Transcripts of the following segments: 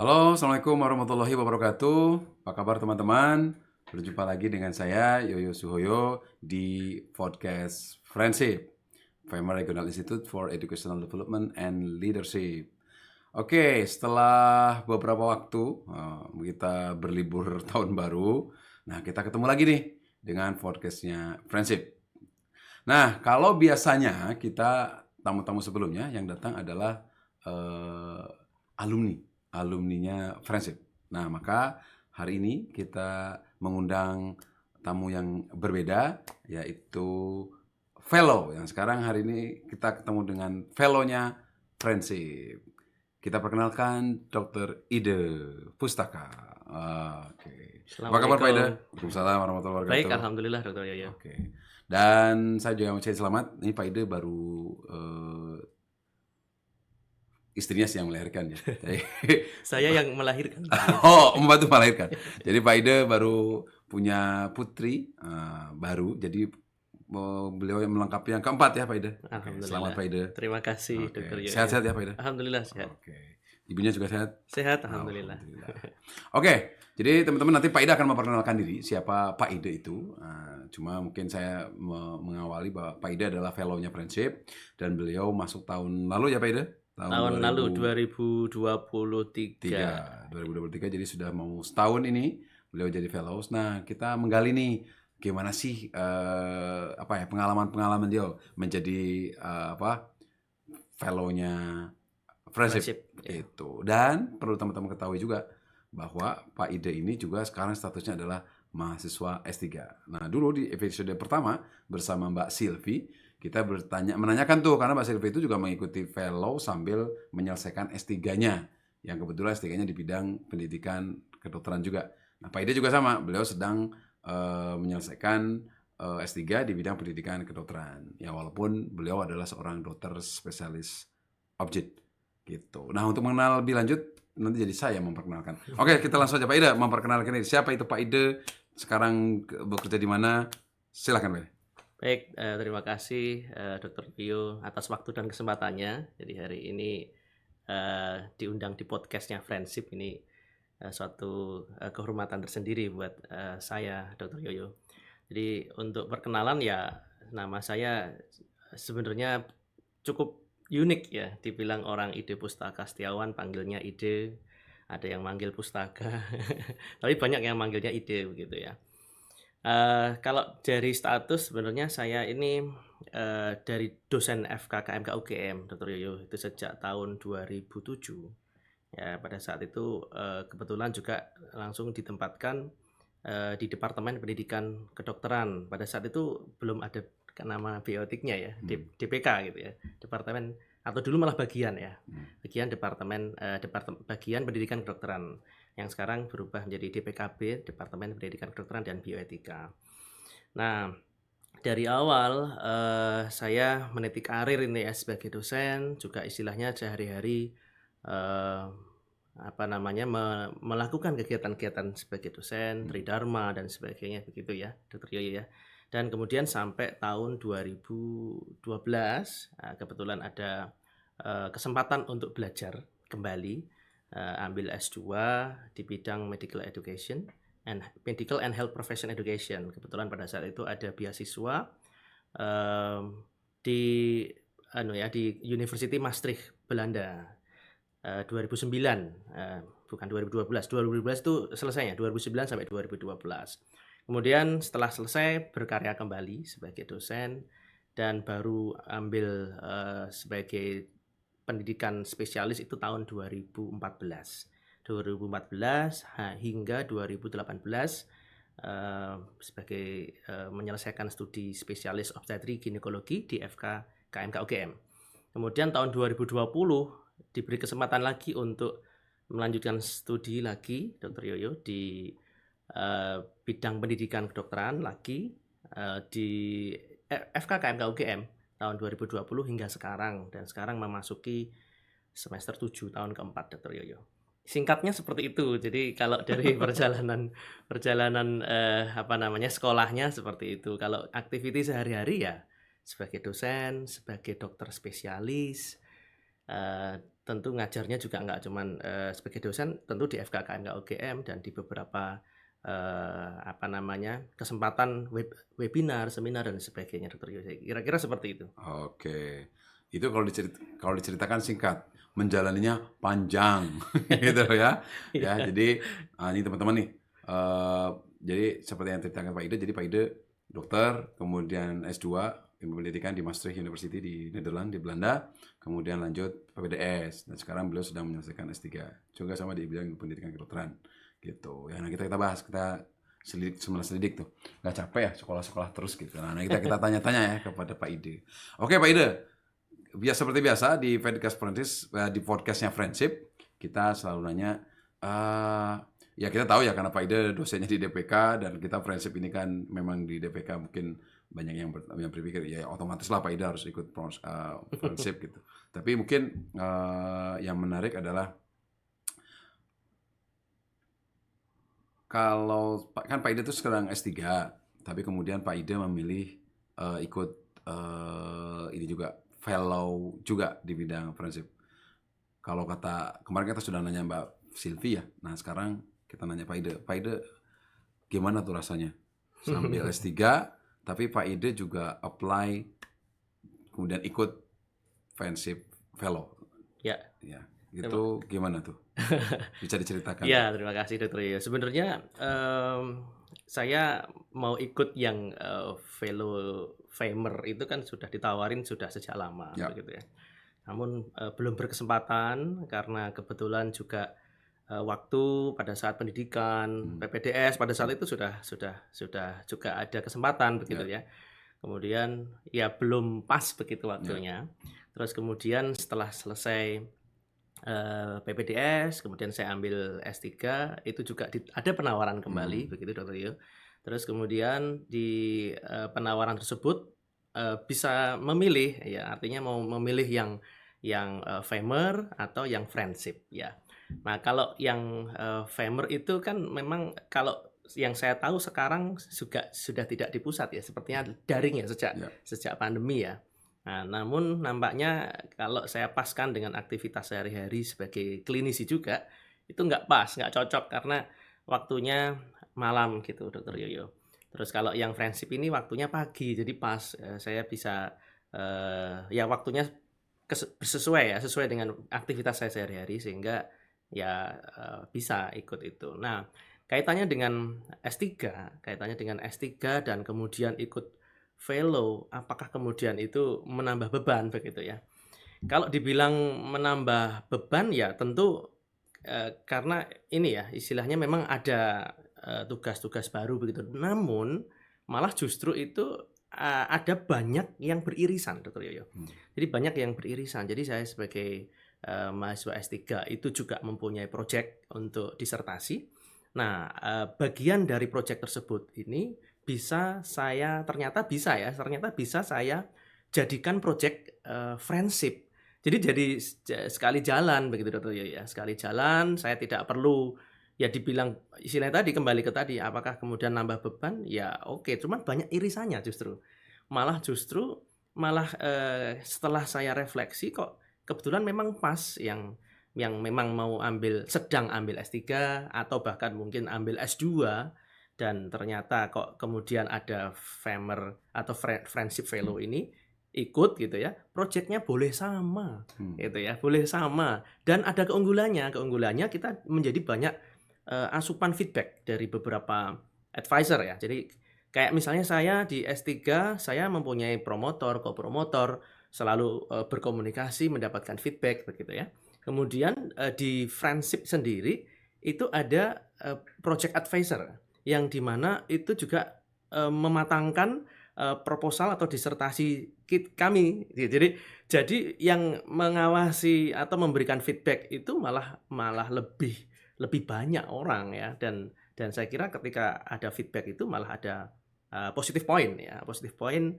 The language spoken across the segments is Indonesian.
Halo, Assalamualaikum warahmatullahi wabarakatuh. Apa kabar teman-teman? Berjumpa lagi dengan saya, Yoyo Suhoyo, di podcast Friendship, Weimar Regional Institute for Educational Development and Leadership. Oke, setelah beberapa waktu kita berlibur tahun baru, nah kita ketemu lagi nih dengan podcastnya Friendship. Nah, kalau biasanya kita tamu-tamu sebelumnya yang datang adalah eh, alumninya Friendship. Nah, maka hari ini kita mengundang tamu yang berbeda, yaitu fellow. Yang sekarang hari ini kita ketemu dengan fellownya Friendship. Kita perkenalkan Dr. Ide Pustaka. Oke. Apa kabar Pak Ide? Assalamualaikum. Waalaikumsalam warahmatullahi Baik, wabarakatuh. alhamdulillah Dokter Yoyo. Oke. Dan saya juga mau selamat. Ini Pak Ide baru istrinya sih yang melahirkan ya. Saya yang melahirkan. Oh, membantu melahirkan. Jadi Pak Ide baru punya putri baru. Jadi beliau yang melengkapi yang keempat ya Pak Ide. Oke, Alhamdulillah. selamat Pak Ide. Terima kasih Oke. Dokter Yoyo. Sehat-sehat ya Pak Ide. Alhamdulillah sehat. Oke. Ibunya juga sehat. Sehat alhamdulillah. Oke, jadi teman-teman nanti Pak Ida akan memperkenalkan diri siapa Pak Ida itu. Cuma mungkin saya mengawali bahwa Pak Ida adalah fellownya Friendship dan beliau masuk tahun lalu ya Pak Ida? Tahun lalu 2023. 2023, jadi sudah mau setahun ini beliau jadi fellows. Nah, kita menggali nih gimana sih pengalaman-pengalaman dia menjadi fellownya Friendship itu. Dan perlu teman-teman ketahui juga bahwa Pak Ide ini juga sekarang statusnya adalah mahasiswa S3. Nah, dulu di episode pertama bersama Mbak Silvi, kita menanyakan tuh, karena Mbak Silvi itu juga mengikuti fellow sambil menyelesaikan S3-nya. Yang kebetulan S3-nya di bidang pendidikan kedokteran juga. Nah, Pak Ide juga sama, beliau sedang menyelesaikan S3 di bidang pendidikan kedokteran. Ya, walaupun beliau adalah seorang dokter spesialis objek gitu. Nah, untuk mengenal lebih lanjut nanti jadi saya memperkenalkan. Oke, kita langsung aja Pak Ide memperkenalkan ini. Siapa itu Pak Ide? Sekarang bekerja di mana? Silakan Pak. Baik, terima kasih Dokter Yoyo atas waktu dan kesempatannya. Jadi hari ini diundang di podcastnya Friendship ini suatu kehormatan tersendiri buat saya Dokter Yoyo. Jadi untuk perkenalan ya, nama saya sebenarnya cukup unik ya, dibilang orang Ide Pustaka Setiawan, panggilnya Ide, ada yang manggil Pustaka, tapi banyak yang manggilnya Ide begitu ya. Kalau dari status sebenarnya saya ini dari dosen FK KMK UGM, Dr. Yoyo, itu sejak tahun 2007. Ya, pada saat itu kebetulan juga langsung ditempatkan di Departemen Pendidikan Kedokteran. Pada saat itu belum ada nama biotiknya ya, DPK gitu ya, Departemen atau dulu malah bagian ya, bagian bagian Pendidikan Kedokteran, yang sekarang berubah menjadi DPKB, Departemen Pendidikan Kedokteran dan Bioetika. Nah, dari awal saya meniti karir ini ya sebagai dosen, juga istilahnya sehari-hari melakukan kegiatan-kegiatan sebagai dosen, tridharma dan sebagainya begitu ya, Dr. Yoyo ya. Dan kemudian sampai tahun 2012 kebetulan ada kesempatan untuk belajar kembali, ambil S2 di bidang Medical and Health Profession Education. Kebetulan pada saat itu ada beasiswa di University Maastricht, Belanda. 2009, bukan 2012. 2012 itu selesainya, 2009 sampai 2012. Kemudian setelah selesai berkarya kembali sebagai dosen dan baru ambil sebagai pendidikan spesialis itu tahun 2014 hingga 2018 sebagai menyelesaikan studi spesialis obstetri ginekologi di FK KMK UGM. Kemudian tahun 2020 diberi kesempatan lagi untuk melanjutkan studi lagi Dr. Yoyo di bidang pendidikan kedokteran lagi di FK KMK UGM tahun 2020 hingga sekarang, dan sekarang memasuki semester 7 tahun keempat Dr. Yoyo. Singkatnya seperti itu. Jadi kalau dari perjalanan sekolahnya seperti itu. Kalau aktiviti sehari-hari ya sebagai dosen, sebagai dokter spesialis, tentu ngajarnya juga nggak cuman sebagai dosen, tentu di FKKMK UGM dan di beberapa kesempatan webinar, seminar dan sebagainya, Dr. Yo. Kira-kira seperti itu. Oke. Itu kalau diceritakan singkat, menjalaninya panjang gitu ya. Ya, Iya. jadi ini teman-teman nih. Jadi seperti yang ceritakan Pak Ide, jadi Pak Ide dokter, kemudian S2 ilmu pendidikan di Maastricht University di Nederland, di Belanda, kemudian lanjut PPDS, dan sekarang beliau sedang menyelesaikan S3 juga sama di bidang ilmu pendidikan kedokteran gitu ya. Nah, kita bahas, kita selidik tuh, nggak capek ya sekolah-sekolah terus gitu. Nah, kita tanya-tanya ya kepada Pak Ide. Oke Pak Ide, seperti biasa di di podcastnya Friendship, kita selalu nanya, ya kita tahu ya karena Pak Ide dosennya di DPK dan kita Friendship ini kan memang di DPK mungkin banyak yang berpikir ya otomatis lah Pak Ide harus ikut Friendship gitu. Tapi mungkin yang menarik adalah kalau kan Pak Ide itu sekarang S3, tapi kemudian Pak Ide memilih ikut ini juga fellow juga di bidang Friendship. Kalau kemarin kita sudah nanya Mbak Sylvie ya, nah sekarang kita nanya Pak Ide. Pak Ide gimana tuh rasanya sambil S3, tapi Pak Ide juga apply kemudian ikut Friendship fellow. Ya. Itu gimana tuh? Bisa diceritakan? Ya, terima kasih Dr. Yo. Sebenarnya saya mau ikut yang fellow famer itu kan sudah ditawarin sudah sejak lama begitu ya. Namun belum berkesempatan karena kebetulan juga waktu pada saat pendidikan PPDS pada saat itu sudah juga ada kesempatan begitu ya. Kemudian ya belum pas begitu waktunya. Terus kemudian setelah selesai PPDS, kemudian saya ambil S3, itu juga ada penawaran kembali begitu Dr. Yo. Terus kemudian di penawaran tersebut bisa memilih ya, artinya mau memilih yang famer atau yang friendship ya. Nah, kalau yang famer itu kan memang kalau yang saya tahu sekarang juga sudah tidak di pusat ya, sepertinya daring ya sejak pandemi ya. Nah, namun nampaknya kalau saya paskan dengan aktivitas sehari-hari sebagai klinisi juga, itu nggak pas, nggak cocok karena waktunya malam gitu, Dr. Yoyo. Terus kalau yang friendship ini waktunya pagi, jadi pas saya bisa ya waktunya sesuai dengan aktivitas saya sehari-hari sehingga ya bisa ikut itu. Nah, kaitannya dengan S3 dan kemudian ikut fellow, apakah kemudian itu menambah beban begitu ya? Kalau dibilang menambah beban ya tentu karena ini ya istilahnya memang ada tugas-tugas baru begitu. Namun malah justru itu ada banyak yang beririsan, Dr. Yoyo. Jadi banyak yang beririsan. Jadi saya sebagai mahasiswa S3 itu juga mempunyai proyek untuk disertasi. Nah, bagian dari proyek tersebut ini ternyata bisa saya jadikan proyek friendship. Jadi sekali jalan begitu Dr. ya. Sekali jalan, saya tidak perlu ya dibilang istilahnya tadi kembali ke tadi apakah kemudian nambah beban? Ya oke, cuman banyak irisannya justru. Malah setelah saya refleksi kok kebetulan memang pas yang memang mau sedang ambil S3 atau bahkan mungkin ambil S2 dan ternyata kok kemudian ada famer atau friendship fellow ini ikut gitu ya, proyeknya boleh sama gitu ya, boleh sama dan ada keunggulannya kita menjadi banyak asupan feedback dari beberapa advisor ya. Jadi kayak misalnya saya di S3 saya mempunyai promotor, co-promotor, selalu berkomunikasi mendapatkan feedback begitu ya. Kemudian di friendship sendiri itu ada project advisor yang dimana itu juga mematangkan proposal atau disertasi kami. Jadi yang mengawasi atau memberikan feedback itu malah lebih banyak orang ya dan saya kira ketika ada feedback itu malah ada positive point ya, positive point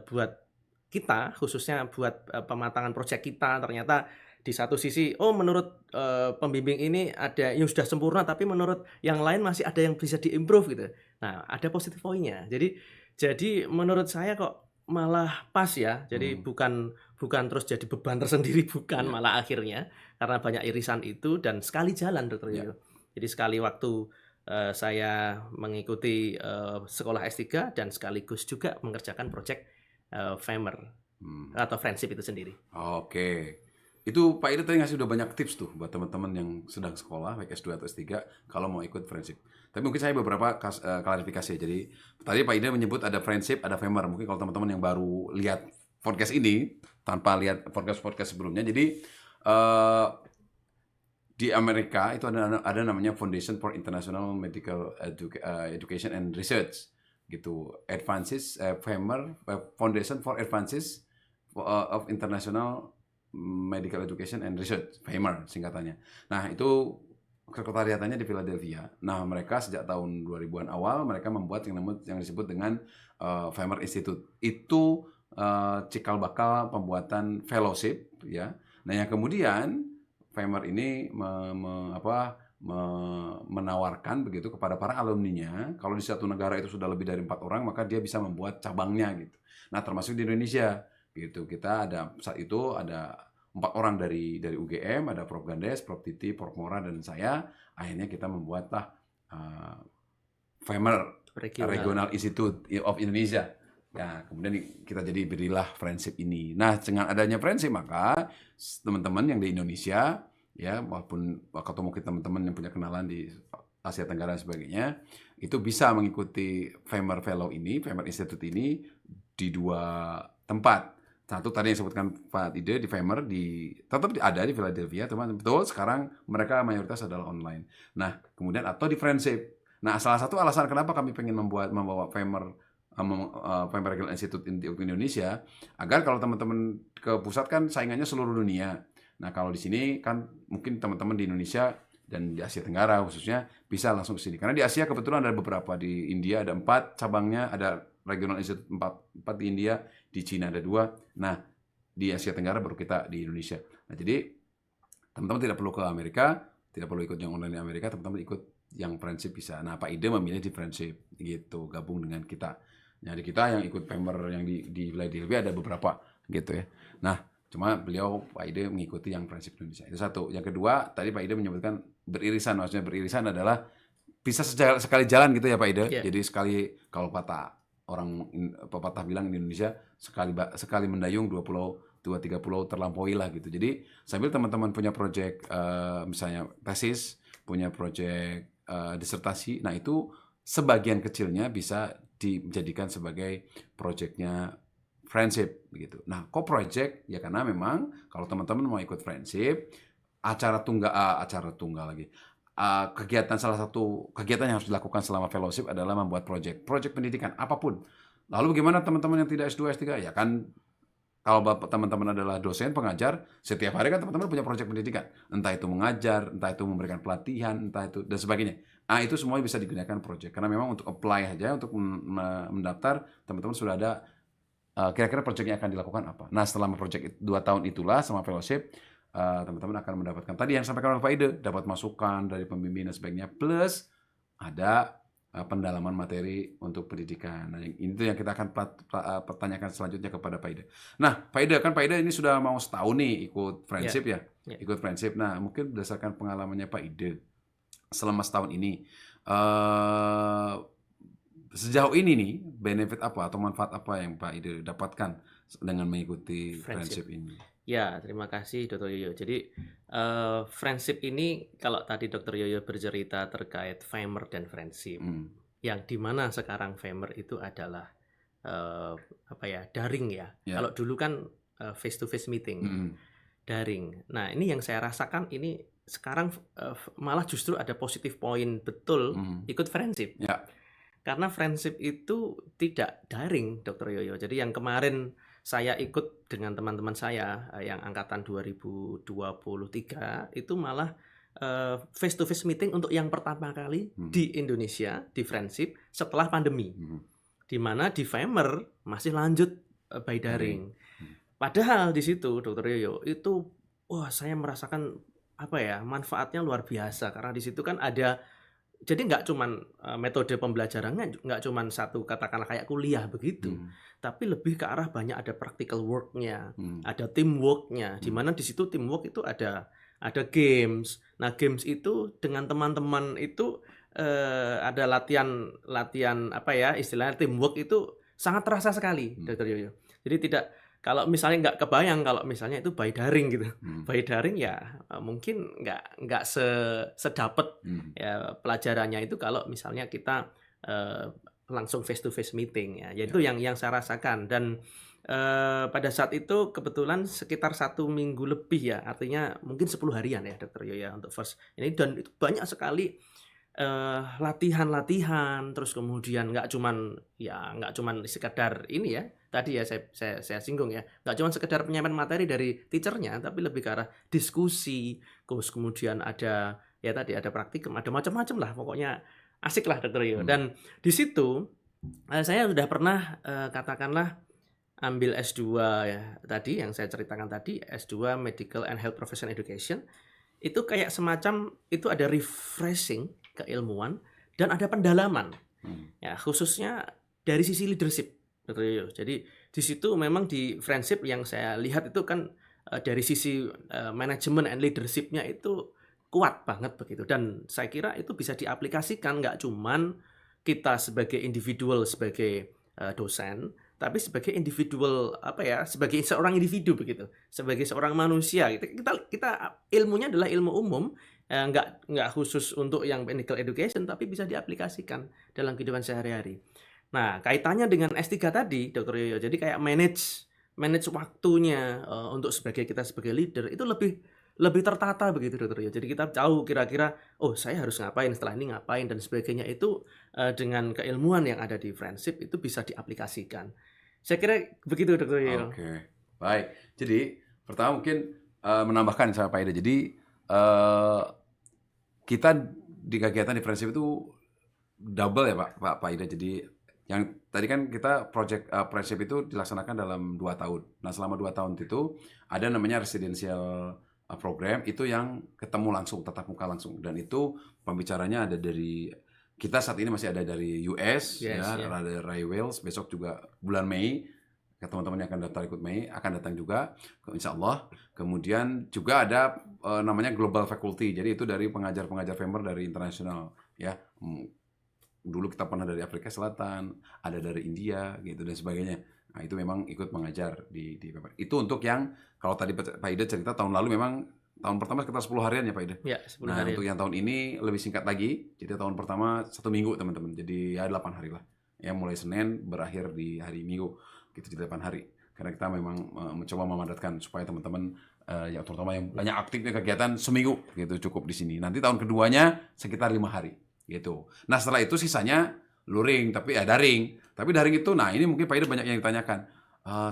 buat kita khususnya buat pematangan proyek kita. Ternyata di satu sisi menurut pembimbing ini ada yang sudah sempurna tapi menurut yang lain masih ada yang bisa diimprove gitu. Nah, ada positive point-nya. Jadi menurut saya kok malah pas ya. Jadi bukan bukan terus jadi beban tersendiri, bukan, Ya. malah akhirnya karena banyak irisan itu dan sekali jalan Dokter Ya. Yoyo. Jadi sekali waktu saya mengikuti sekolah S3 dan sekaligus juga mengerjakan proyek FAMR atau friendship itu sendiri. Oke. Itu Pak Ida tadi ngasih udah banyak tips tuh buat teman-teman yang sedang sekolah, baik S2 atau S3, kalau mau ikut friendship. Tapi mungkin saya beberapa klarifikasi. Jadi tadi Pak Ida menyebut ada friendship, ada FAMR. Mungkin kalau teman-teman yang baru lihat podcast ini, tanpa lihat podcast-podcast sebelumnya, jadi di Amerika itu ada namanya Foundation for International Medical Education and Research, gitu. FAMR, Foundation for Advances of International Medical Education and Research, FAMR singkatannya. Nah, itu sekretariatannya di Philadelphia. Nah, mereka sejak tahun 2000-an awal mereka membuat yang disebut dengan FAMR Institute. Itu cikal bakal pembuatan fellowship, ya. Nah, yang kemudian FAMR ini menawarkan begitu kepada para alumninya, kalau di satu negara itu sudah lebih dari 4 orang, maka dia bisa membuat cabangnya gitu. Nah, termasuk di Indonesia gitu. Kita saat itu ada 4 orang dari UGM, ada Prof. Gandes, Prof. Titi, Prof. Mora, dan saya. Akhirnya kita membuatlah FAMR, Regional Institute of Indonesia. Ya, kemudian kita jadi berilah friendship ini. Nah, dengan adanya friendship, maka teman-teman yang di Indonesia, ya, walaupun atau mungkin teman-teman yang punya kenalan di Asia Tenggara dan sebagainya, itu bisa mengikuti FAMR Fellow ini, FAMR Institute ini di 2 tempat. Satu tadi yang disebutkan Pak Ide di FAMR, tetap ada di Philadelphia, teman. Betul, sekarang mereka mayoritas adalah online. Nah, kemudian atau di friendship. Nah, salah satu alasan kenapa kami pengen membawa FAMR Regional Institute di Indonesia, agar kalau teman-teman ke pusat kan saingannya seluruh dunia. Nah, kalau di sini kan mungkin teman-teman di Indonesia dan di Asia Tenggara khususnya bisa langsung ke sini. Karena di Asia kebetulan ada beberapa. Di India ada 4 cabangnya, ada Regional Institute 4 di India, di Cina ada 2. Nah, di Asia Tenggara baru kita di Indonesia. Nah, jadi teman-teman tidak perlu ke Amerika, tidak perlu ikut yang online di Amerika, teman-teman ikut yang friendship bisa. Nah, Pak Ide memilih di friendship gitu, gabung dengan kita. Nah, di kita yang ikut FAMR yang di Philadelphia ada beberapa gitu ya. Nah, cuma beliau Pak Ide mengikuti yang friendship Indonesia. Itu satu. Yang kedua, tadi Pak Ide menyebutkan beririsan. Maksudnya beririsan adalah bisa sekali jalan gitu ya Pak Ide. Yeah. Jadi sekali, kalau pepatah bilang di Indonesia, sekali mendayung 2-3 pulau terlampaui lah gitu. Jadi sambil teman-teman punya proyek misalnya tesis, punya proyek disertasi, nah itu sebagian kecilnya bisa dijadikan sebagai proyeknya friendship begitu. Nah, kok project? Ya karena memang kalau teman-teman mau ikut friendship, salah satu kegiatan yang harus dilakukan selama fellowship adalah membuat proyek pendidikan apapun. Lalu bagaimana teman-teman yang tidak S2, S3? Ya kan kalau teman-teman adalah dosen, pengajar, setiap hari kan teman-teman punya proyek pendidikan. Entah itu mengajar, entah itu memberikan pelatihan, entah itu dan sebagainya. Nah, itu semua bisa digunakan proyek. Karena memang untuk apply aja, untuk mendaftar, teman-teman sudah ada kira-kira proyeknya akan dilakukan apa. Nah, setelah proyek 2 tahun itulah sama fellowship, teman-teman akan mendapatkan tadi yang disampaikan oleh Pak Ide, dapat masukan dari pembimbing dan sebagainya, plus ada pendalaman materi untuk pendidikan. Nah, itu yang kita akan pertanyakan selanjutnya kepada Pak Ide. Nah, Pak Ide ini sudah mau setahun nih ikut friendship ya. Ikut friendship. Nah, mungkin berdasarkan pengalamannya Pak Ide selama setahun ini, sejauh ini nih benefit apa atau manfaat apa yang Pak Ide dapatkan dengan mengikuti friendship ini? Ya, terima kasih Dr. Yoyo. Jadi friendship ini kalau tadi Dr. Yoyo bercerita terkait FAMR dan friendship, yang dimana sekarang FAMR itu adalah daring ya. Kalau dulu kan face to face meeting, daring. Nah, ini yang saya rasakan ini sekarang malah justru ada positif poin betul ikut friendship. Karena friendship itu tidak daring, Dr. Yoyo. Jadi yang kemarin saya ikut dengan teman-teman saya yang angkatan 2023 itu malah face to face meeting untuk yang pertama kali di Indonesia di friendship setelah pandemi. Di mana di FAMR masih lanjut by daring. Padahal di situ Dr. Yoyo itu saya merasakan manfaatnya luar biasa karena di situ kan ada jadi nggak cuman metode pembelajarannya nggak cuman satu katakanlah kayak kuliah begitu, tapi lebih ke arah banyak ada practical work-nya, ada teamwork-nya, di mana di situ teamwork itu ada games. Nah, games itu dengan teman-teman itu ada latihan apa ya, istilahnya teamwork itu sangat terasa sekali, Dr. Yoyo. Jadi tidak kalau misalnya nggak kebayang kalau misalnya itu by daring gitu. By daring ya mungkin nggak sedapet ya pelajarannya itu kalau misalnya kita langsung face to face meeting ya. Itu yang saya rasakan dan pada saat itu kebetulan sekitar 1 minggu lebih ya, artinya mungkin 10 harian ya Dr. Yo ya untuk first ini dan itu banyak sekali latihan-latihan, terus kemudian nggak cuman sekedar ini ya, tadi ya saya singgung ya, nggak cuman sekedar penyampaian materi dari teacher-nya, tapi lebih ke arah diskusi, terus kemudian ada ya tadi ada praktikum, ada macam-macam lah, pokoknya asik lah Dr. Yo. Dan di situ saya sudah pernah katakanlah ambil S2 ya, tadi yang saya ceritakan tadi, S2 Medical and Health Profession Education, itu kayak semacam itu ada refreshing keilmuan dan ada pendalaman ya khususnya dari sisi leadership Dr. Yoyo. Jadi di situ memang di friendship yang saya lihat itu kan dari sisi manajemen and leadershipnya itu kuat banget begitu dan saya kira itu bisa diaplikasikan nggak cuman kita sebagai individual sebagai dosen tapi sebagai individual apa ya sebagai seorang individu begitu sebagai seorang manusia kita ilmunya adalah ilmu umum nggak khusus untuk yang medical education tapi bisa diaplikasikan dalam kehidupan sehari-hari. Nah kaitannya dengan S3 tadi Dr. Yoyo jadi kayak manage waktunya untuk kita sebagai leader itu lebih tertata begitu Dr. Yoyo. Jadi kita tahu kira-kira oh saya harus ngapain setelah ini ngapain dan sebagainya itu dengan keilmuan yang ada di friendship itu bisa diaplikasikan. Saya kira begitu Dr. Yoyo. Oke, baik. Jadi pertama mungkin menambahkan sama Pak Ida. Jadi kita di kegiatan di friendship itu double ya Pak Ida. Jadi yang tadi kan kita project friendship itu dilaksanakan dalam 2 tahun. Nah selama 2 tahun itu ada namanya residential program itu yang ketemu langsung tatap muka langsung dan itu pembicaranya ada dari kita saat ini masih ada dari US ada Ray Wales besok juga bulan Mei teman-teman yang akan daftar ikut Mei akan datang juga insya Allah. Kemudian juga ada namanya Global Faculty jadi itu dari pengajar-pengajar FEMER dari internasional ya. Dulu kita pernah dari Afrika Selatan, ada dari India gitu dan sebagainya. Nah, itu memang ikut mengajar di PPR. Itu untuk yang kalau tadi Pak Ida cerita tahun lalu memang tahun pertama sekitar 10 harian ya Pak Ida. Ya, 10 nah, harian. Untuk yang tahun ini lebih singkat lagi. Jadi tahun pertama 1 minggu teman-teman. Jadi ya 8 hari lah. Ya mulai Senin berakhir di hari Minggu. Gitu di 8 hari. Karena kita memang mencoba memadatkan supaya teman-teman yang terutama yang banyak aktifnya kegiatan seminggu gitu cukup di sini. Nanti tahun keduanya sekitar 5 hari. Gitu. Nah setelah itu sisanya luring tapi ya daring. Tapi daring itu, nah ini mungkin Pak Ida banyak yang ditanyakan.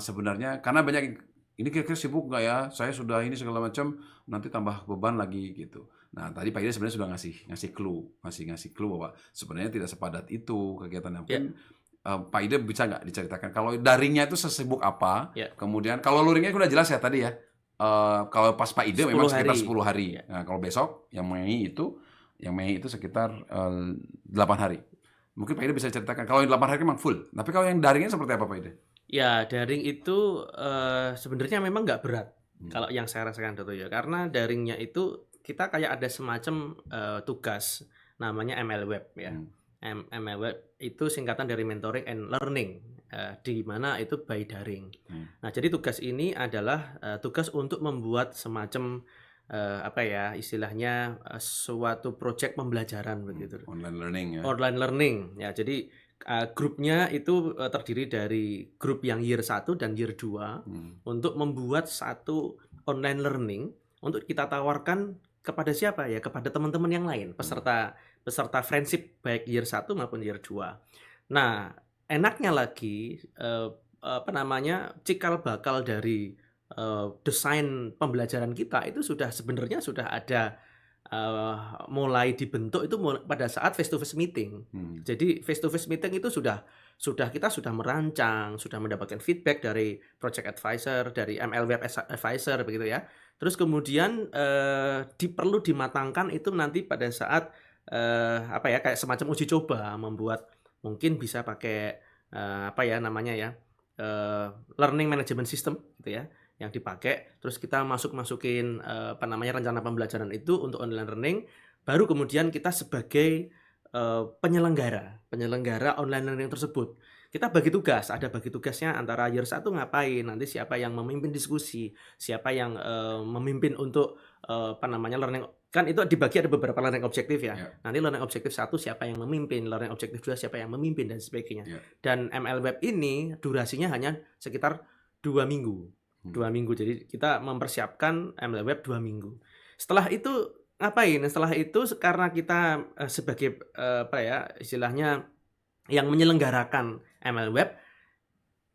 Sebenarnya karena banyak ini kira-kira sibuk nggak ya? Saya sudah ini segala macam, nanti tambah beban lagi gitu. Nah tadi Pak Ida sebenarnya sudah ngasih clue bahwa sebenarnya tidak sepadat itu kegiatannya. Mungkin Pak Ida bisa nggak diceritakan kalau daringnya itu sesibuk apa? Kemudian kalau luringnya udah jelas ya tadi ya. Kalau pas Pak Ida memang sekitar 10 hari. Nah kalau besok yang Mei itu sekitar 8 hari. Mungkin Pak Ida bisa ceritakan. Kalau yang 8 hari memang full. Tapi kalau yang daringnya seperti apa Pak Ida? Ya, daring itu sebenarnya memang nggak berat. Kalau yang saya rasakan Dr. ya. Karena daringnya itu kita kayak ada semacam tugas namanya MLWeb ya. MLWeb itu singkatan dari Mentoring and Learning. Di mana itu by daring. Nah, jadi tugas ini adalah tugas untuk membuat semacam apa ya istilahnya suatu proyek pembelajaran begitu. Online learning ya. Online learning ya. Jadi grupnya itu terdiri dari grup yang year 1 dan year 2 untuk membuat satu online learning untuk kita tawarkan kepada siapa ya? Kepada teman-teman yang lain, peserta friendship baik year 1 maupun year 2. Nah, enaknya lagi cikal bakal dari desain pembelajaran kita itu sebenarnya sudah ada mulai dibentuk itu pada saat face to face meeting. Jadi face to face meeting itu kita sudah merancang, sudah mendapatkan feedback dari project advisor, dari MLWeb advisor begitu ya. Terus kemudian perlu dimatangkan itu nanti pada saat apa ya, kayak semacam uji coba, membuat mungkin bisa pakai, apa ya namanya ya, learning management system gitu ya, yang dipakai, terus kita masukin, apa namanya, rencana pembelajaran itu untuk online learning, baru kemudian kita sebagai, penyelenggara online learning tersebut. Kita bagi tugas, ada bagi tugasnya antara year 1 ngapain, nanti siapa yang memimpin diskusi, siapa yang, memimpin untuk, apa namanya, learning kan itu dibagi ada beberapa learning objektif ya. Ya. Nanti learning objektif 1 siapa yang memimpin, learning objektif 2 siapa yang memimpin dan sebagainya. Ya. Dan ML Web ini durasinya hanya sekitar 2 minggu. 2 minggu. Jadi kita mempersiapkan ML Web 2 minggu. Setelah itu ngapain? Setelah itu karena kita, sebagai, apa ya, istilahnya yang menyelenggarakan ML Web,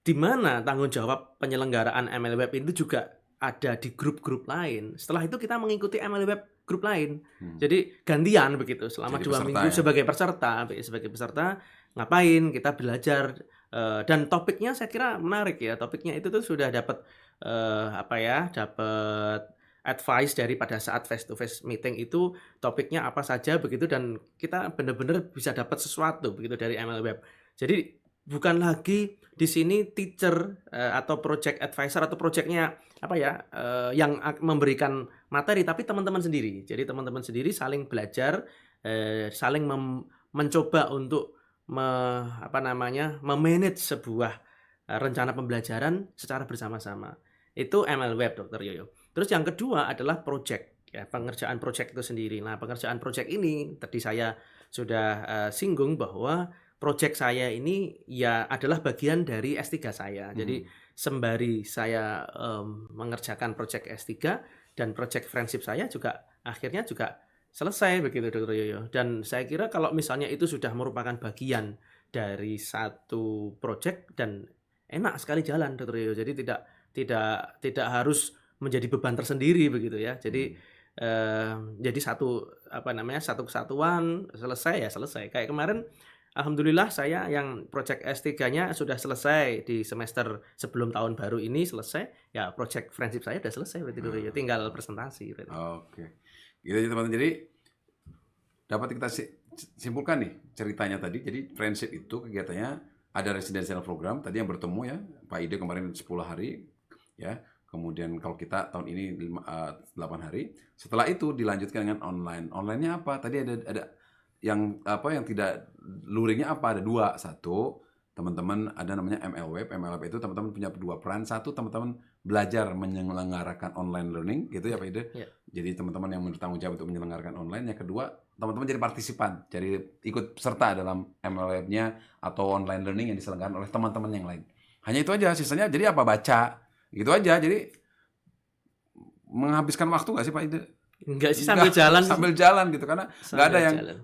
di mana tanggung jawab penyelenggaraan ML Web itu juga ada di grup-grup lain. Setelah itu kita mengikuti ML Web grup lain. Jadi gantian begitu selama Jadi 2 peserta minggu ya? sebagai peserta ngapain, kita belajar, dan topiknya saya kira menarik ya. Topiknya itu tuh sudah dapat, apa ya, dapat advice dari pada saat face to face meeting itu topiknya apa saja begitu, dan kita benar-benar bisa dapat sesuatu begitu dari ML Web. Jadi bukan lagi di sini teacher, atau project advisor atau projectnya apa ya, yang memberikan materi, tapi teman-teman sendiri. Jadi teman-teman sendiri saling belajar, saling mencoba untuk apa namanya, me-manage sebuah, rencana pembelajaran secara bersama-sama. Itu ML Web, Dr. Yoyo. Terus yang kedua adalah project, ya, pengerjaan project itu sendiri. Nah, pengerjaan project ini tadi saya sudah, singgung bahwa project saya ini ya adalah bagian dari S3 saya. Jadi sembari saya, mengerjakan project S3 dan project friendship saya juga akhirnya juga selesai begitu, Dr. Yoyo. Dan saya kira kalau misalnya itu sudah merupakan bagian dari satu project dan enak sekali jalan, Dr. Yoyo. Jadi tidak harus menjadi beban tersendiri begitu ya. Jadi, jadi satu apa namanya, satu kesatuan, selesai ya selesai. Kayak kemarin alhamdulillah saya yang project S3-nya sudah selesai di semester sebelum tahun baru ini selesai, ya project friendship saya sudah selesai berarti Dr. Yoyo, tinggal presentasi berarti. Oke. Gitu aja teman-teman. Jadi dapat kita simpulkan nih ceritanya tadi. Jadi friendship itu kegiatannya ada residensial program tadi yang bertemu ya Pak Ide kemarin 10 hari ya. Kemudian kalau kita tahun ini 8 hari. Setelah itu dilanjutkan dengan online. Online-nya apa? Tadi ada yang apa yang tidak luringnya apa? Ada 2. 1, teman-teman ada namanya ML Web. ML Web itu teman-teman punya 2 peran. 1, teman-teman belajar menyelenggarakan online learning gitu ya Pak Ide. Ya. Jadi teman-teman yang bertanggung jawab untuk menyelenggarakan online. Yang kedua, teman-teman jadi partisipan, jadi ikut serta dalam ML Web-nya atau online learning yang diselenggarakan oleh teman-teman yang lain. Hanya itu aja, sisanya jadi apa? Baca. Gitu aja. Jadi menghabiskan waktu nggak sih Pak Ide? Enggak sih, sambil jalan. Sambil jalan gitu, karena nggak ada yang jalan.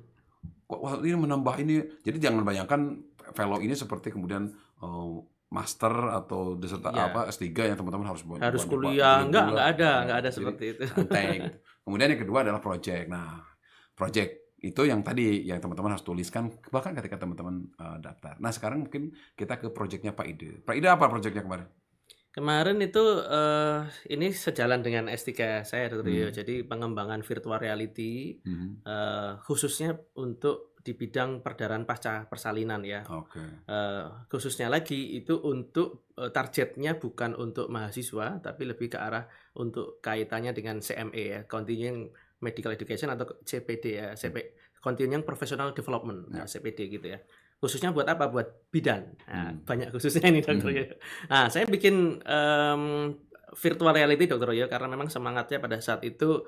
Wah, ini menambah ini. Jadi jangan bayangkan fellow ini seperti kemudian master atau Iya. S3 yang teman-teman harus Kuliah, enggak ada Jadi seperti itu. santai gitu. Kemudian yang kedua adalah project. Nah, project itu yang tadi yang teman-teman harus tuliskan bahkan ketika teman-teman daftar. Nah, sekarang mungkin kita ke projectnya Pak Ide. Pak Ide apa projectnya kemarin? Kemarin itu, ini sejalan dengan S3 saya, Dr. Yoyo. Jadi pengembangan virtual reality, khususnya untuk di bidang perdarahan pasca persalinan ya. Oke. Khususnya lagi itu untuk, targetnya bukan untuk mahasiswa, tapi lebih ke arah untuk kaitannya dengan CME ya, Continuing Medical Education atau CPD ya, Continuing Professional Development, CPD gitu ya. Khususnya buat apa? Buat bidan. Nah, banyak khususnya ini Dr. Yoyo. Nah, saya bikin virtual reality Dr. Yoyo karena memang semangatnya pada saat itu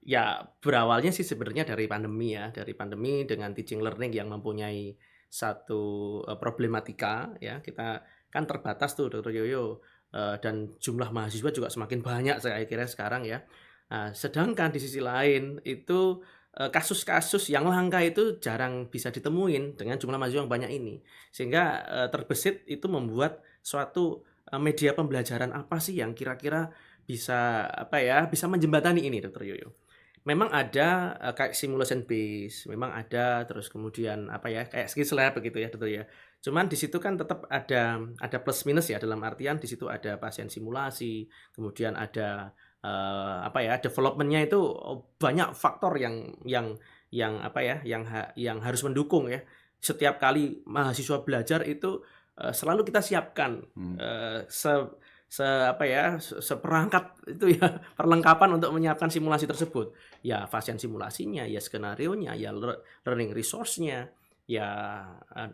ya berawalnya sih sebenarnya dari pandemi ya, dari pandemi dengan teaching learning yang mempunyai satu problematika ya. Kita kan terbatas tuh Dr. Yoyo, dan jumlah mahasiswa juga semakin banyak saya kira sekarang ya. Nah, sedangkan di sisi lain itu kasus-kasus yang langka itu jarang bisa ditemuin dengan jumlah mahasiswa yang banyak ini. Sehingga terbesit itu membuat suatu media pembelajaran apa sih yang kira-kira bisa apa ya, bisa menjembatani ini Dr. Yoyo. Memang ada kayak simulation base, memang ada, terus kemudian apa ya, kayak skills lab begitu ya Dr. ya. Cuman di situ kan tetap ada plus minus ya, dalam artian di situ ada pasien simulasi, kemudian ada apa ya, development-nya itu banyak faktor yang yang harus mendukung ya. Setiap kali mahasiswa belajar itu selalu kita siapkan seperangkat itu ya, perlengkapan untuk menyiapkan simulasi tersebut. Ya varian simulasinya, ya skenarionya, ya learning resource-nya, ya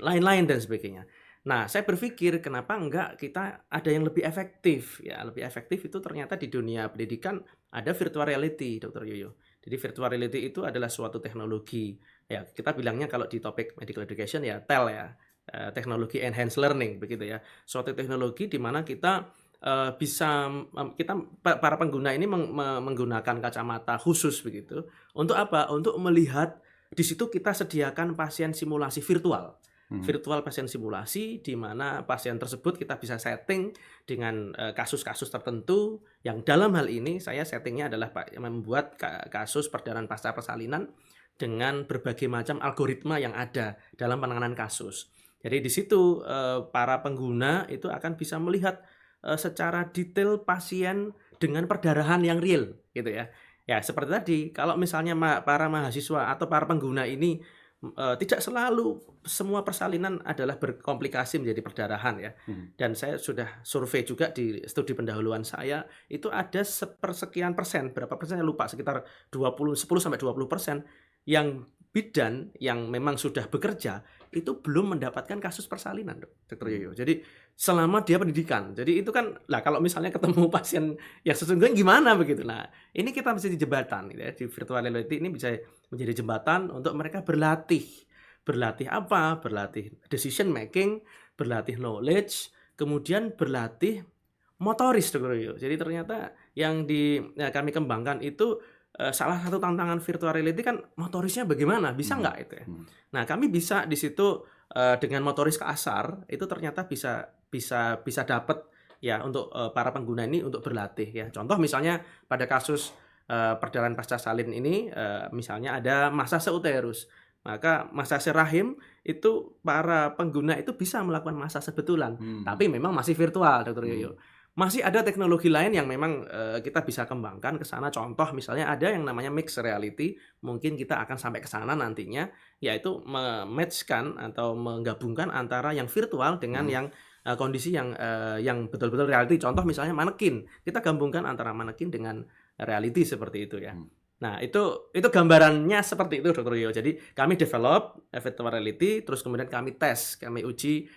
lain-lain dan sebagainya. Nah, saya berpikir kenapa enggak kita ada yang lebih efektif ya. Lebih efektif itu ternyata di dunia pendidikan ada virtual reality, Dr. Yoyo. Jadi virtual reality itu adalah suatu teknologi ya, kita bilangnya kalau di topik medical education ya TEL ya, teknologi enhanced learning begitu ya. Suatu teknologi di mana kita para pengguna ini menggunakan kacamata khusus begitu. Untuk apa? Untuk melihat di situ kita sediakan pasien simulasi virtual. Virtual pasien simulasi di mana pasien tersebut kita bisa setting dengan kasus-kasus tertentu yang dalam hal ini saya settingnya adalah membuat kasus perdarahan pasca persalinan dengan berbagai macam algoritma yang ada dalam penanganan kasus. Jadi di situ para pengguna itu akan bisa melihat secara detail pasien dengan perdarahan yang real gitu ya. Ya seperti tadi, kalau misalnya para mahasiswa atau para pengguna ini tidak selalu semua persalinan adalah berkomplikasi menjadi perdarahan ya. Dan saya sudah survei juga di studi pendahuluan saya, itu ada sepersekian persen, berapa persen saya lupa, sekitar 10-20% yang bidan yang memang sudah bekerja itu belum mendapatkan kasus persalinan, Dr. Yoyo. Jadi selama dia pendidikan. Jadi itu kan lah kalau misalnya ketemu pasien yang sesungguhnya gimana begitu. Nah, ini kita mesti di jembatan gitu ya. Di virtual reality ini bisa menjadi jembatan untuk mereka berlatih. Berlatih apa? Berlatih decision making, berlatih knowledge, kemudian berlatih motoris, Dr. Yoyo. Jadi ternyata yang kami kembangkan itu salah satu tantangan virtual reality kan motorisnya bagaimana, bisa nggak itu ya. Nah kami bisa di situ dengan motoris kasar itu ternyata bisa dapat ya untuk para pengguna ini untuk berlatih ya. Contoh misalnya pada kasus perdarahan pasca salin ini misalnya ada masase uterus, maka masase rahim itu para pengguna itu bisa melakukan masase betulan, tapi memang masih virtual, Dr. Yoyo. Masih ada teknologi lain yang memang kita bisa kembangkan ke sana. Contoh misalnya ada yang namanya mixed reality, mungkin kita akan sampai ke sana nantinya, yaitu mematchkan atau menggabungkan antara yang virtual dengan yang kondisi yang betul-betul reality. Contoh misalnya manekin, kita gabungkan antara manekin dengan reality seperti itu ya. Nah itu gambarannya seperti itu, Dr. Yo. Jadi kami develop virtual reality, terus kemudian kami tes, kami uji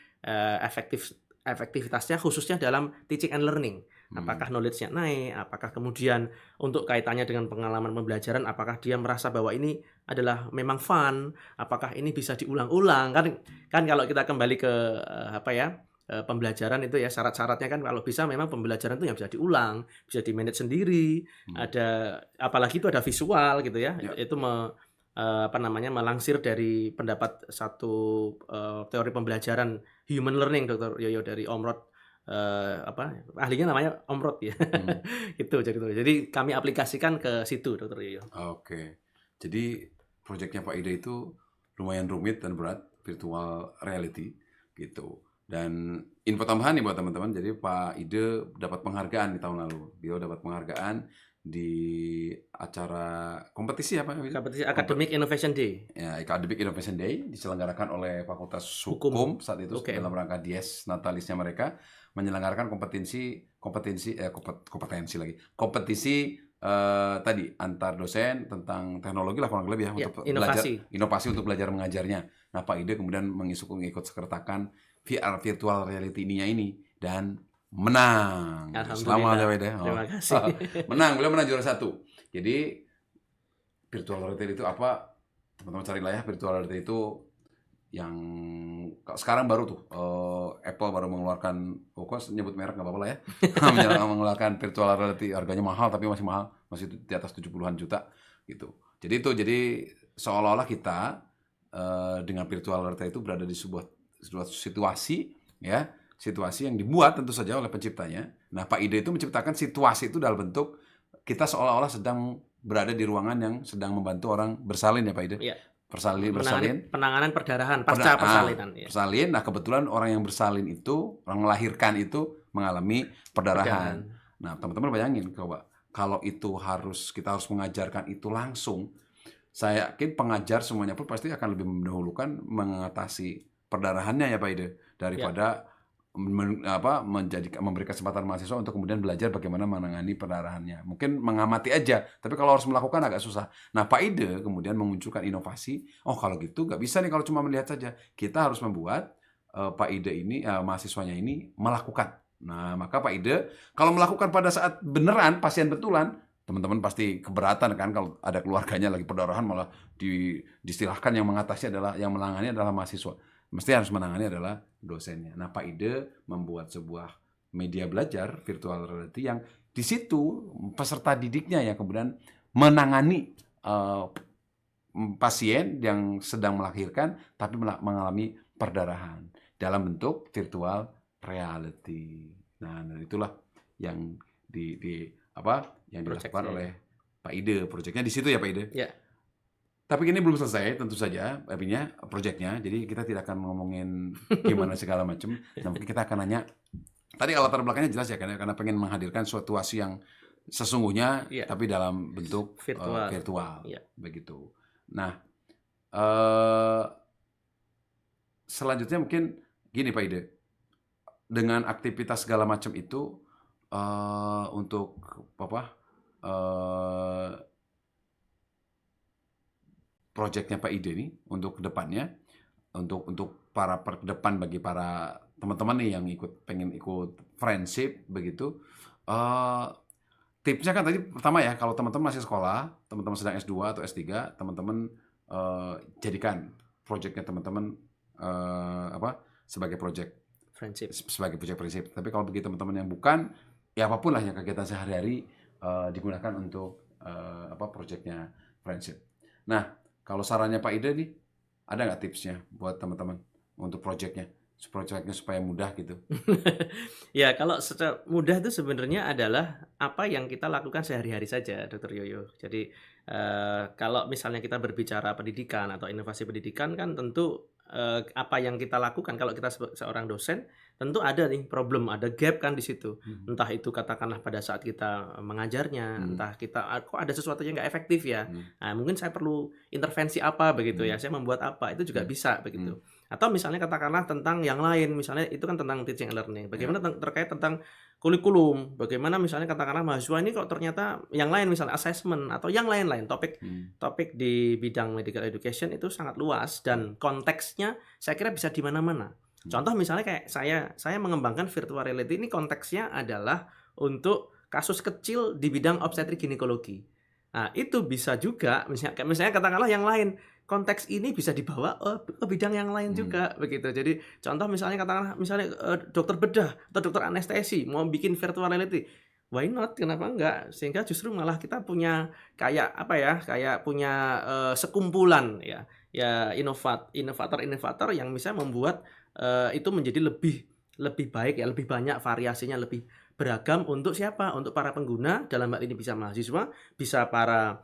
efektivitasnya khususnya dalam teaching and learning. Apakah knowledge-nya naik, apakah kemudian untuk kaitannya dengan pengalaman pembelajaran, apakah dia merasa bahwa ini adalah memang fun, apakah ini bisa diulang-ulang. Kan kalau kita kembali ke pembelajaran itu ya, syarat-syaratnya kan kalau bisa memang pembelajaran itu yang bisa diulang, bisa di-manage sendiri, apalagi itu ada visual gitu ya. Itu melangsir dari pendapat satu teori pembelajaran human learning, Dr. Yoyo, dari Omrod, ahlinya namanya Omrod ya. Jadi kami aplikasikan ke situ, Dr. Yoyo. Oke. Jadi proyeknya Pak Ide itu lumayan rumit dan berat, virtual reality gitu. Dan info tambahan nih buat teman-teman, jadi Pak Ide dapat penghargaan di tahun lalu. Dia dapat penghargaan di acara kompetisi apa? Kompetisi Academic Innovation Day. Ya, Academic Innovation Day diselenggarakan oleh Fakultas Hukum saat itu dalam rangka Dies Natalisnya mereka menyelenggarakan kompetisi tadi antar dosen tentang teknologi lah kurang lebih ya, untuk inovasi untuk belajar mengajarnya. Nah, Pak Ide kemudian mengikut sertakan VR virtual reality ini dan menang. Selamat ya, Wede. Terima kasih. Beliau menang juara 1. Jadi virtual reality itu apa? Teman-teman cari lah ya, virtual reality itu yang sekarang baru tuh Apple baru mengeluarkan, kok nyebut merek nggak apa-apa lah ya, mengeluarkan virtual reality, harganya mahal tapi masih mahal, masih di atas 70-an juta gitu. Jadi seolah-olah kita dengan virtual reality itu berada di sebuah situasi ya, situasi yang dibuat tentu saja oleh penciptanya. Nah, Pak Ide itu menciptakan situasi itu dalam bentuk kita seolah-olah sedang berada di ruangan yang sedang membantu orang bersalin ya Pak Ide. Iya. Bersalin. Penanganan perdarahan pasca persalinan. Bersalin. Nah, kebetulan orang yang bersalin itu, orang melahirkan itu mengalami perdarahan. Nah, teman-teman bayangin kalau itu kita harus mengajarkan itu langsung. saya yakin pengajar semuanya pun pasti akan lebih mendahulukan mengatasi perdarahannya ya Pak Ide daripada memberi kesempatan mahasiswa untuk kemudian belajar bagaimana menangani perdarahannya. Mungkin mengamati aja, tapi kalau harus melakukan agak susah. Nah, Pak Ide kemudian memunculkan inovasi. Oh, kalau gitu nggak bisa nih kalau cuma melihat saja. Kita harus membuat Pak Ide ini, mahasiswanya ini melakukan. Nah, maka Pak Ide kalau melakukan pada saat beneran pasien betulan, teman-teman pasti keberatan kan kalau ada keluarganya lagi perdarahan malah distilahkan yang menangani adalah mahasiswa. Mesti harus menangani adalah dosennya. Nah, Pak Ide membuat sebuah media belajar virtual reality yang di situ peserta didiknya yang kemudian menangani pasien yang sedang melahirkan tapi mengalami perdarahan dalam bentuk virtual reality. Nah, itulah yang yang dilakukan oleh Pak Ide. Proyeknya di situ ya Pak Ide. Ya. Tapi ini belum selesai tentu saja proyeknya. Jadi kita tidak akan ngomongin gimana segala macam. Nah, mungkin kita akan nanya. Tadi latar belakangnya jelas ya karena pengen menghadirkan situasi yang sesungguhnya tapi dalam bentuk virtual. Ya. Begitu. Nah, selanjutnya mungkin gini Pak Ide. Dengan aktivitas segala macam itu untuk proyeknya Pak Ide nih untuk kedepannya, untuk para depan bagi para teman-teman nih yang pengen ikut friendship begitu. Tipsnya kan tadi pertama ya, kalau teman-teman masih sekolah, teman-teman sedang S2 atau S3, teman-teman jadikan proyeknya teman-teman sebagai proyek friendship. Tapi kalau bagi teman-teman yang bukan, ya apapun lah yang kegiatan sehari-hari digunakan untuk proyeknya friendship. Nah, kalau sarannya Pak Ide nih, ada nggak tipsnya buat teman-teman untuk proyeknya supaya mudah gitu? Ya, kalau secara mudah itu sebenarnya adalah apa yang kita lakukan sehari-hari saja, Dr. Yoyo. Jadi kalau misalnya kita berbicara pendidikan atau inovasi pendidikan kan tentu apa yang kita lakukan kalau kita seorang dosen tentu ada nih problem, ada gap kan di situ. Entah itu katakanlah pada saat kita mengajarnya, entah kita kok ada sesuatu yang nggak efektif ya. Nah, mungkin saya perlu intervensi apa begitu ya. Saya membuat apa itu juga bisa begitu. Atau misalnya katakanlah tentang yang lain, misalnya itu kan tentang teaching and learning. Bagaimana terkait tentang kurikulum, bagaimana misalnya katakanlah mahasiswa ini kok ternyata yang lain misalnya assessment atau yang lain-lain topik di bidang medical education itu sangat luas dan konteksnya saya kira bisa di mana-mana. Contoh misalnya kayak saya mengembangkan virtual reality ini konteksnya adalah untuk kasus kecil di bidang obstetrik ginekologi. Nah, itu bisa juga misalnya katakanlah yang lain konteks ini bisa dibawa ke bidang yang lain juga begitu. Jadi contoh misalnya katakanlah dokter bedah atau dokter anestesi mau bikin virtual reality, why not? Kenapa enggak? Sehingga justru malah kita punya kayak punya sekumpulan ya inovator yang bisa membuat itu menjadi lebih baik ya, lebih banyak variasinya, lebih beragam untuk siapa? Untuk para pengguna, dalam hal ini bisa mahasiswa, bisa para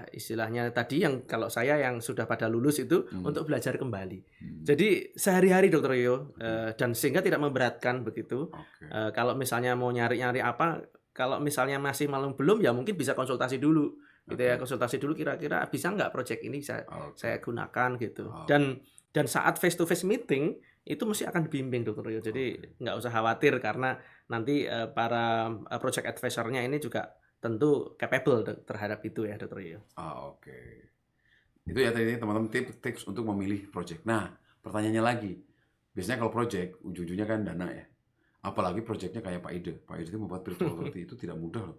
istilahnya tadi yang kalau saya yang sudah pada lulus itu untuk belajar kembali. Jadi sehari-hari Dr. Yoyo dan sehingga tidak memberatkan begitu. Kalau misalnya mau nyari-nyari apa, kalau misalnya masih malam belum ya mungkin bisa konsultasi dulu gitu ya, konsultasi dulu kira-kira bisa nggak project ini saya gunakan gitu. Dan saat face to face meeting itu mesti akan dibimbing Dr. Yoyo. Jadi nggak usah khawatir karena nanti para project advisor-nya ini juga tentu capable terhadap itu ya Dr. Yoyo. Itu ya tadi teman-teman tips untuk memilih project. Nah, pertanyaannya lagi. Biasanya kalau project ujung-ujungnya kan dana ya. Apalagi projectnya kayak Pak Ide. Pak Ide itu membuat virtual reality itu tidak mudah,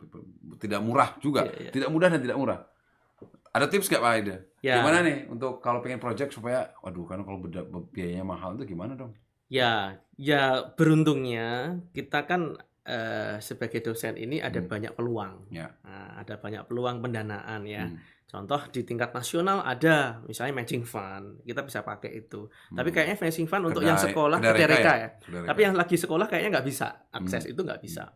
tidak murah juga. Tidak mudah dan tidak murah. Ada tips nggak Pak Ide? Gimana nih untuk kalau pengen project supaya, karena kalau biayanya mahal itu gimana dong? Ya beruntungnya kita kan sebagai dosen ini ada banyak peluang. Nah, ada banyak peluang pendanaan ya. Contoh di tingkat nasional ada misalnya matching fund, kita bisa pakai itu. Tapi kayaknya matching fund untuk yang sekolah Kedai-Reka ya. Tapi yang lagi sekolah kayaknya nggak bisa akses itu nggak bisa.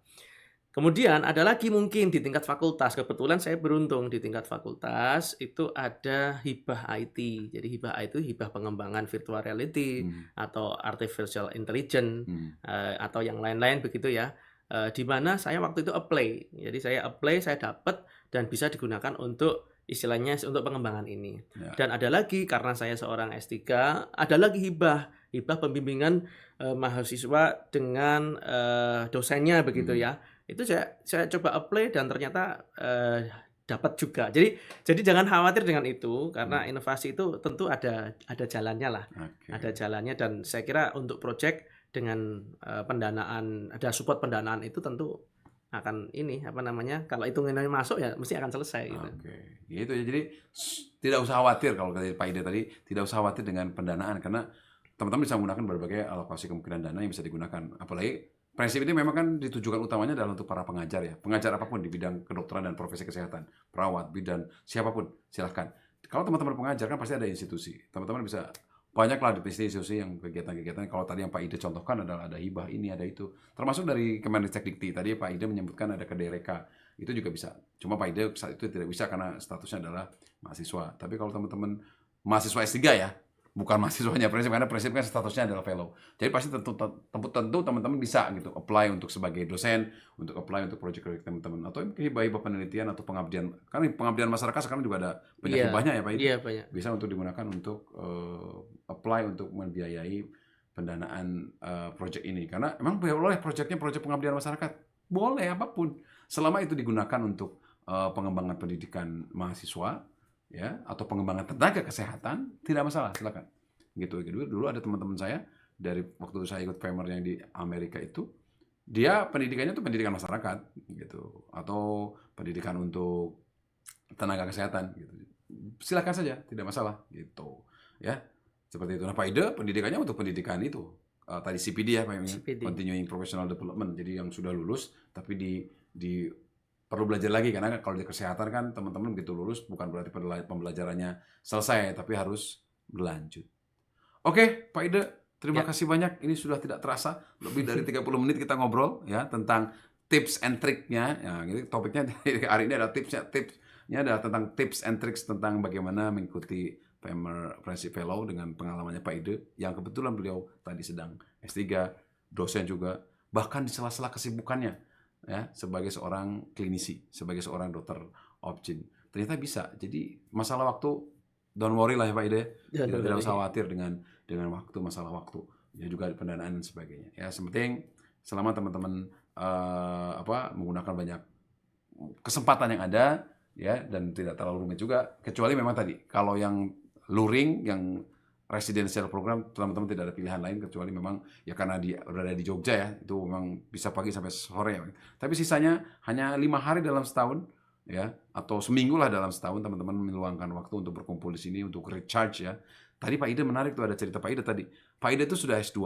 Kemudian ada lagi mungkin di tingkat fakultas. Kebetulan saya beruntung di tingkat fakultas itu ada hibah IT. Jadi hibah IT itu hibah pengembangan virtual reality atau artificial intelligence atau yang lain-lain begitu ya. Di mana saya waktu itu apply. Jadi saya apply, saya dapat dan bisa digunakan untuk istilahnya untuk pengembangan ini. Ya. Dan ada lagi karena saya seorang S3, ada lagi hibah pembimbingan mahasiswa dengan dosennya begitu ya. Itu saya coba apply dan ternyata dapat juga. Jadi jangan khawatir dengan itu karena inovasi itu tentu ada jalannya lah. Oke. Ada jalannya dan saya kira untuk project dengan pendanaan, ada support pendanaan itu tentu akan kalau hitungannya masuk ya mesti akan selesai gitu. Oke. Gitu ya. Jadi tidak usah khawatir kalau kata Pak Ide tadi, tidak usah khawatir dengan pendanaan karena teman-teman bisa menggunakan berbagai alokasi kemungkinan dana yang bisa digunakan. Apalagi prinsip ini memang kan ditujukan utamanya adalah untuk para pengajar ya. Pengajar apapun di bidang kedokteran dan profesi kesehatan, perawat, bidan, siapapun, silahkan. Kalau teman-teman pengajar kan pasti ada institusi. Teman-teman bisa banyaklah di institusi yang kegiatan-kegiatan. Kalau tadi yang Pak Ide contohkan adalah ada hibah ini, ada itu. Termasuk dari Kemendikti. Tadi Pak Ide menyebutkan ada Kedereka. Itu juga bisa. Cuma Pak Ide saat itu tidak bisa karena statusnya adalah mahasiswa. Tapi kalau teman-teman mahasiswa S3 ya, bukan mahasiswanya prinsip, karena prinsip kan statusnya adalah fellow. Jadi pasti tentu teman-teman bisa gitu apply untuk sebagai dosen, untuk apply untuk proyek-proyek teman-teman atau hibah-hibah penelitian atau pengabdian. Karena pengabdian masyarakat sekarang juga ada banyak hibahnya ya Pak Ide. Iya, banyak. Bisa untuk digunakan untuk apply untuk membiayai pendanaan proyek ini. Karena emang boleh proyeknya proyek pengabdian masyarakat. Boleh apapun. Selama itu digunakan untuk pengembangan pendidikan mahasiswa, ya, atau pengembangan tenaga kesehatan, tidak masalah, silakan. Gitu. Dulu ada teman-teman saya dari waktu saya ikut FEMER yang di Amerika itu, dia pendidikannya itu pendidikan masyarakat, gitu, atau pendidikan untuk tenaga kesehatan, gitu. Silakan saja, tidak masalah, gitu, ya. Seperti itu. Nah, Pak Ide pendidikannya untuk pendidikan itu. Tadi CPD ya, CPD. Continuing Professional Development. Jadi yang sudah lulus, tapi perlu belajar lagi karena kalau di kesehatan kan teman-teman begitu lulus bukan berarti pembelajarannya selesai tapi harus berlanjut. Oke, Pak Ide, terima kasih banyak. Ini sudah tidak terasa lebih dari 30 menit kita ngobrol ya tentang tips and triknya. Ya, gitu, topiknya hari ini adalah tipsnya adalah tentang tips and tricks tentang bagaimana mengikuti FEMER Friendship Fellow dengan pengalamannya Pak Ide yang kebetulan beliau tadi sedang S3, dosen juga, bahkan di sela-sela kesibukannya ya, sebagai seorang klinisi, sebagai seorang dokter obgyn. Ternyata bisa. Jadi masalah waktu, don't worry lah ya Pak Ide. Tidak usah khawatir dengan waktu, masalah waktu. Ya juga pendanaan dan sebagainya. Ya, penting selama teman-teman menggunakan banyak kesempatan yang ada ya dan tidak terlalu rumit juga. Kecuali memang tadi kalau yang luring, yang residential program, teman-teman tidak ada pilihan lain kecuali memang ya karena berada di Jogja ya, itu memang bisa pagi sampai sore ya. Tapi sisanya hanya 5 hari dalam setahun ya, atau seminggu lah dalam setahun teman-teman meluangkan waktu untuk berkumpul di sini untuk recharge ya. Tadi Pak Ide menarik tuh, ada cerita Pak Ide tadi. Pak Ide itu sudah S2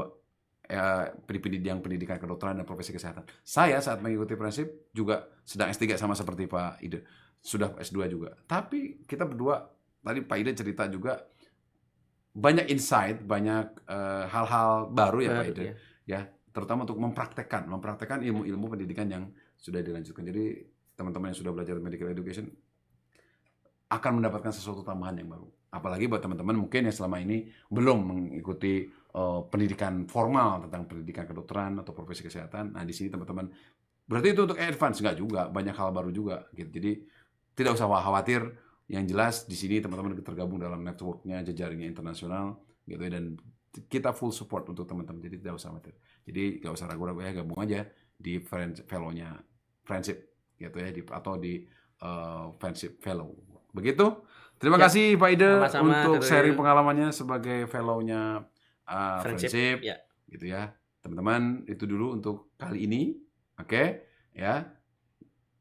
di pendidikan kedokteran dan profesi kesehatan. Saya saat mengikuti prinsip juga sedang S3 sama seperti Pak Ide, sudah S2 juga. Tapi kita berdua tadi Pak Ide cerita juga banyak insight, banyak hal-hal baru ya Pak Ide, ya, terutama untuk mempraktekkan ilmu-ilmu pendidikan yang sudah dilanjutkan. Jadi teman-teman yang sudah belajar medical education akan mendapatkan sesuatu tambahan yang baru. Apalagi buat teman-teman mungkin yang selama ini belum mengikuti pendidikan formal tentang pendidikan kedokteran atau profesi kesehatan. Nah, di sini teman-teman berarti itu untuk advance, enggak juga, banyak hal baru juga gitu. Jadi tidak usah khawatir. Yang jelas di sini teman-teman tergabung dalam networknya, jejaringnya internasional gitu ya, dan kita full support untuk teman-teman. Jadi tidak usah khawatir. Jadi nggak usah ragu-ragu ya, gabung aja di fellow-nya Friendship gitu ya, atau di Friendship Fellow. Begitu. Terima kasih Pak Ide untuk sharing pengalamannya sebagai fellow-nya Friendship gitu ya. Teman-teman, itu dulu untuk kali ini. Oke, ya.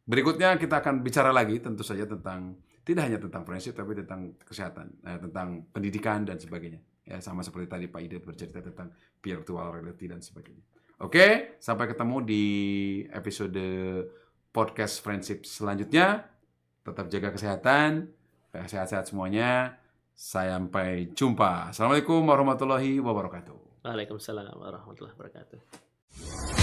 Berikutnya kita akan bicara lagi tentu saja tentang tidak hanya tentang friendship tapi tentang kesehatan, tentang pendidikan dan sebagainya. Ya, sama seperti tadi Pak Ide bercerita tentang virtual reality dan sebagainya. Oke, sampai ketemu di episode podcast Friendship selanjutnya. Tetap jaga kesehatan, sehat-sehat semuanya. Sampai jumpa. Assalamualaikum warahmatullahi wabarakatuh. Waalaikumsalam warahmatullahi wabarakatuh.